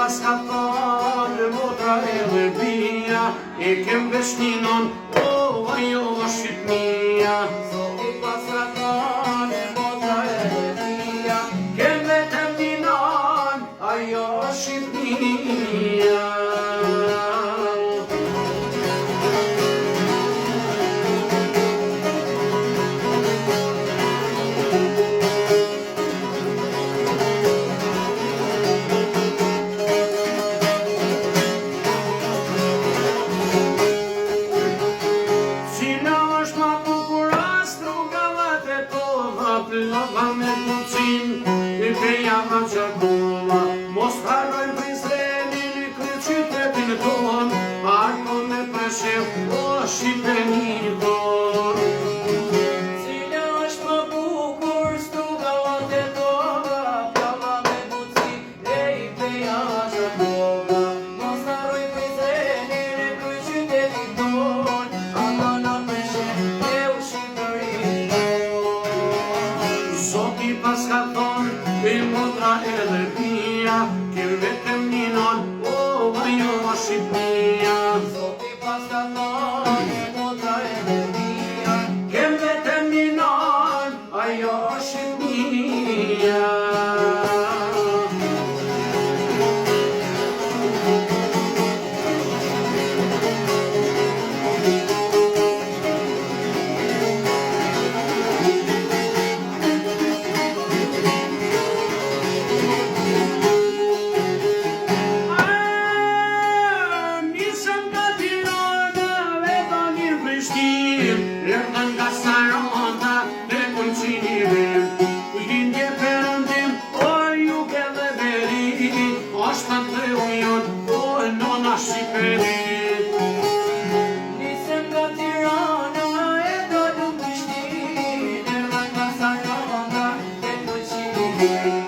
pas ka thonë motra edhe bia, e kem veshninon, o, ajo është Shqipnia. Zoti pas ka thonë motra edhe bia, kem vetëm një nan, ajo është Shqipnia. Plova me pucin, i peja ma qakova, mos harrojnë Prizrenin i kry qytetin ton, arko me preshev, o Shqipeni ton. Cila është më bukur, Strugavatë e tova, plova me pucin, i peja ma qakova, mos harrojnë Prizrenin i kry qytetin ton, arko me preshev, o Shqipeni ton. Zoti pas ka thonë, e motra edhe bia, kem vetëm një nan, o, ajo është Shqipnia. Zoti pas ka thonë, e motra edhe bia, kem vetëm një nan, ajo është Shqipnia. Erdën nga Saronda dhe Kulqinivim, lindje Perëndim, o Jug edhe Veri, është të ujon, o nona Shqipëri. Nisëm nga Tirana e dalëm Prishtinë, erdën nga Saronda dhe Kulqinivim.